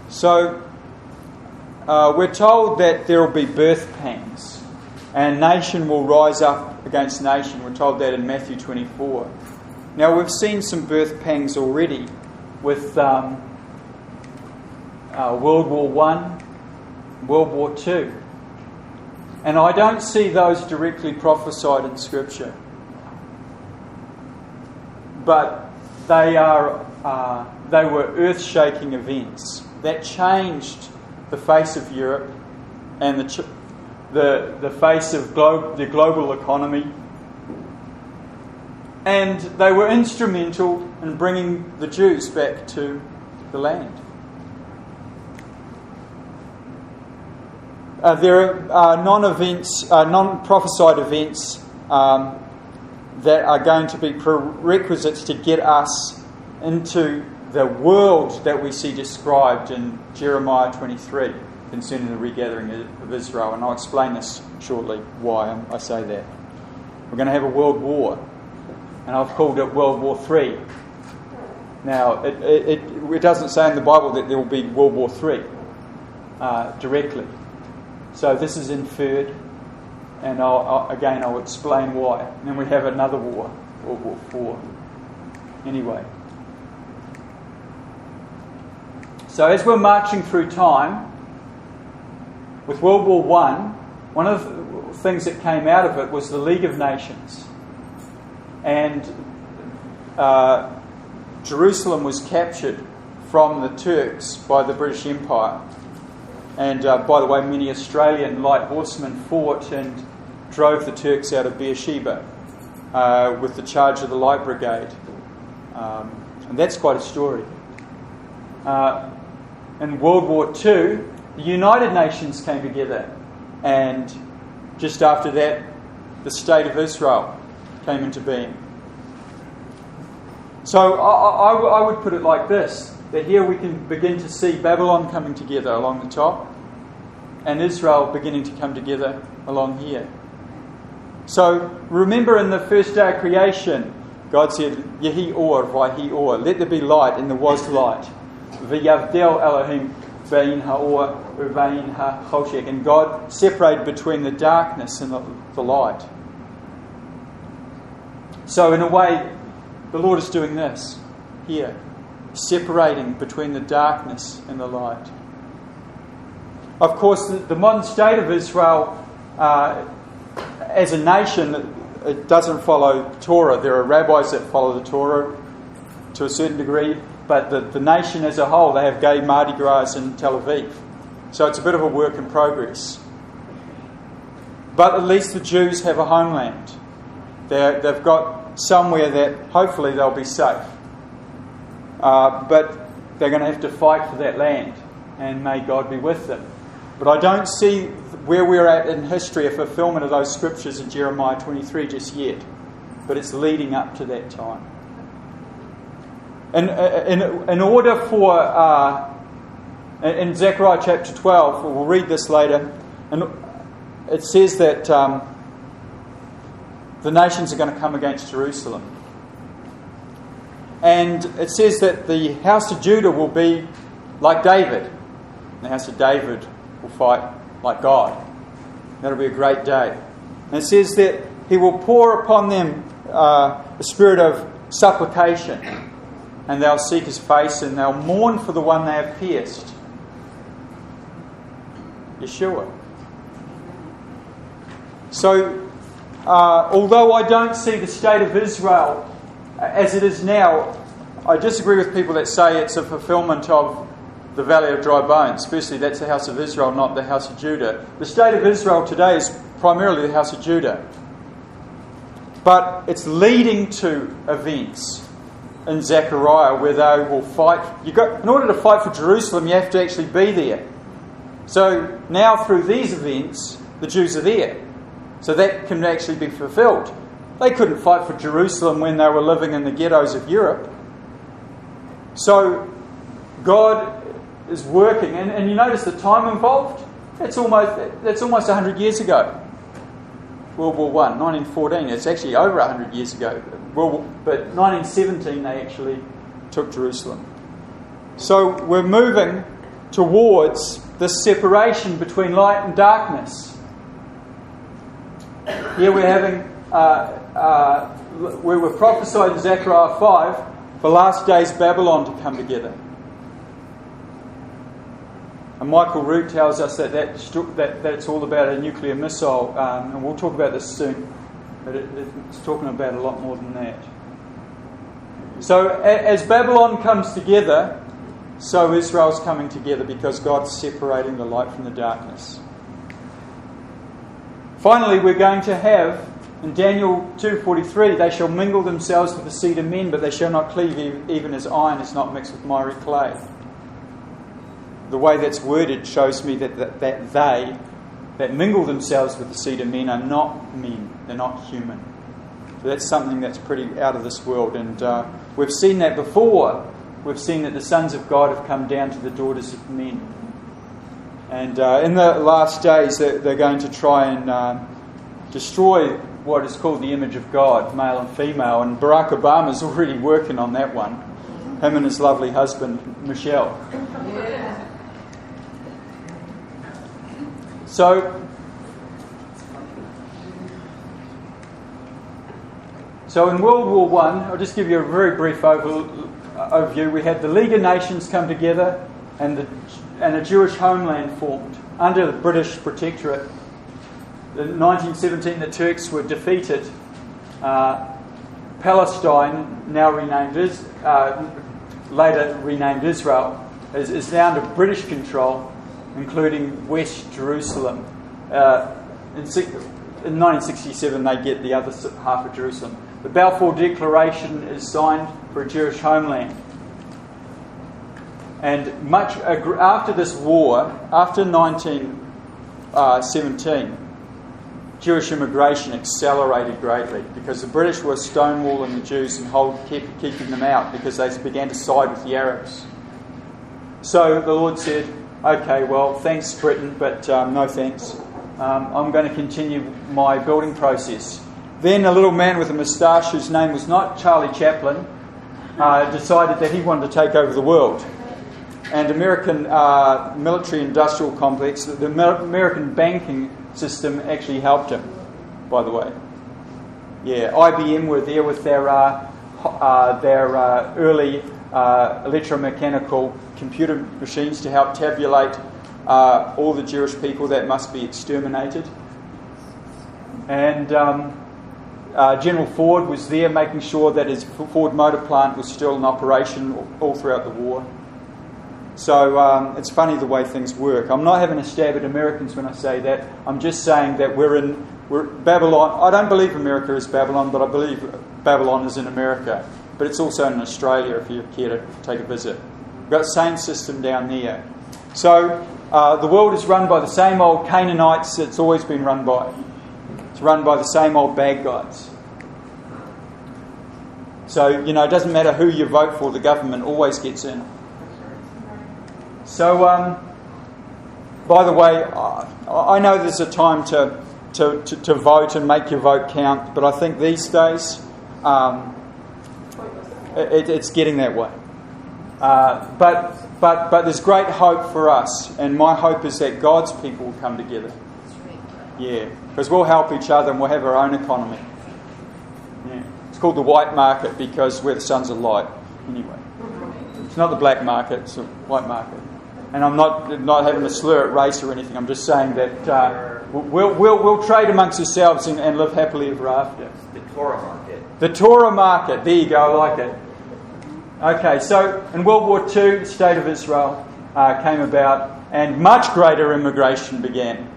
So we're told that there will be birth pangs, and nation will rise up against nation. We're told that in Matthew 24. Now we've seen some birth pangs already with World War I, World War II. And I don't see those directly prophesied in Scripture. But they were earth-shaking events that changed the face of Europe and the face of the global economy. And they were instrumental in bringing the Jews back to the land. There are non-prophesied events that are going to be prerequisites to get us into the world that we see described in Jeremiah 23 concerning the regathering of Israel. And I'll explain this shortly, why I say that. We're going to have a world war, and I've called it World War III. Now, it doesn't say in the Bible that there will be World War III directly. So this is inferred, and I'll explain why. And then we have another war, World War IV. Anyway. So as we're marching through time, with World War I, one of the things that came out of it was the League of Nations. And Jerusalem was captured from the Turks by the British Empire. And by the way, many Australian light horsemen fought and drove the Turks out of Beersheba with the charge of the Light Brigade. And that's quite a story. In World War II, the United Nations came together, and just after that, the State of Israel came into being. So I would put it like this, that here we can begin to see Babylon coming together along the top, and Israel beginning to come together along here. So remember, in the first day of creation, God said, Yehi or, Vayhi or, let there be light, and there was light. V'yavdel Elohim ve'in ha'or ve'in ha'choshek. And God separated between the darkness and the light. So in a way, the Lord is doing this here, separating between the darkness and the light. Of course, the modern state of Israel, as a nation, it doesn't follow Torah. There are rabbis that follow the Torah to a certain degree, but the nation as a whole, they have gay Mardi Gras in Tel Aviv. So it's a bit of a work in progress. But at least the Jews have a homeland. They've got somewhere that hopefully they'll be safe. But they're going to have to fight for that land, and may God be with them. But I don't see where we're at in history a fulfillment of those scriptures in Jeremiah 23 just yet. But it's leading up to that time. In order for... in Zechariah chapter 12, we'll read this later, and it says that the nations are going to come against Jerusalem. And it says that the house of Judah will be like David. The house of David will fight like God. That'll be a great day. And it says that he will pour upon them a spirit of supplication, and they'll seek his face, and they'll mourn for the one they have pierced. Yeshua. So, although I don't see the state of Israel as it is now, I disagree with people that say it's a fulfillment of the Valley of Dry Bones. Firstly, that's the house of Israel, not the house of Judah. The state of Israel today is primarily the house of Judah. But it's leading to events in Zechariah where they will fight. In order to fight for Jerusalem, you have to actually be there. So now through these events, the Jews are there. So that can actually be fulfilled. They couldn't fight for Jerusalem when they were living in the ghettos of Europe. So God is working, and you notice the time involved. That's almost 100 years ago. World War I, 1914. It's actually over 100 years ago. But 1917 they actually took Jerusalem. So we're moving towards this separation between light and darkness. Here we're having, we were prophesied in Zechariah 5, the last days Babylon to come together. And Michael Root tells us that it's all about a nuclear missile, and we'll talk about this soon, but it's talking about a lot more than that. So as Babylon comes together, so Israel's coming together because God's separating the light from the darkness. Finally, we're going to have, in Daniel 2:43, they shall mingle themselves with the seed of men, but they shall not cleave even as iron is not mixed with miry clay. The way that's worded shows me that they that mingle themselves with the seed of men are not men, they're not human. So that's something that's pretty out of this world, and we've seen that before. We've seen that the sons of God have come down to the daughters of men. And in the last days, they're going to try and destroy what is called the image of God, male and female. And Barack Obama's already working on that one. Him and his lovely husband, Michelle. Yeah. So in World War I, I'll just give you a very brief overview. We had the League of Nations come together and a Jewish homeland formed under the British protectorate. In 1917, the Turks were defeated. Palestine, now later renamed Israel, is now under British control, including West Jerusalem. In 1967, they get the other half of Jerusalem. The Balfour Declaration is signed for a Jewish homeland. And much after this war, after 1917, Jewish immigration accelerated greatly because the British were stonewalling the Jews and keeping them out because they began to side with the Arabs. So the Lord said, okay, well, thanks Britain, but no thanks. I'm going to continue my building process. Then a little man with a moustache whose name was not Charlie Chaplin decided that he wanted to take over the world. And American military-industrial complex, the American banking system actually helped him, by the way. Yeah, IBM were there with their early electromechanical computer machines to help tabulate all the Jewish people that must be exterminated. And General Ford was there making sure that his Ford Motor Plant was still in operation all throughout the war. So it's funny the way things work. I'm not having a stab at Americans when I say that. I'm just saying that we're Babylon. I don't believe America is Babylon, but I believe Babylon is in America. But it's also in Australia if you care to take a visit. We've got the same system down there. So the world is run by the same old Canaanites it's always been run by. It's run by the same old bad guys. So, it doesn't matter who you vote for, the government always gets in. So, by the way, I know there's a time to vote and make your vote count, but I think these days it's getting that way. But there's great hope for us, and my hope is that God's people will come together. Yeah, because we'll help each other and we'll have our own economy. Yeah. It's called the white market because we're the sons of light. Anyway, it's not the black market; it's the white market. And I'm not having a slur at race or anything. I'm just saying that we'll trade amongst ourselves and live happily ever after. The Torah market. The Torah market. There you go. I like it. Okay, so in World War II, the state of Israel came about, and much greater immigration began.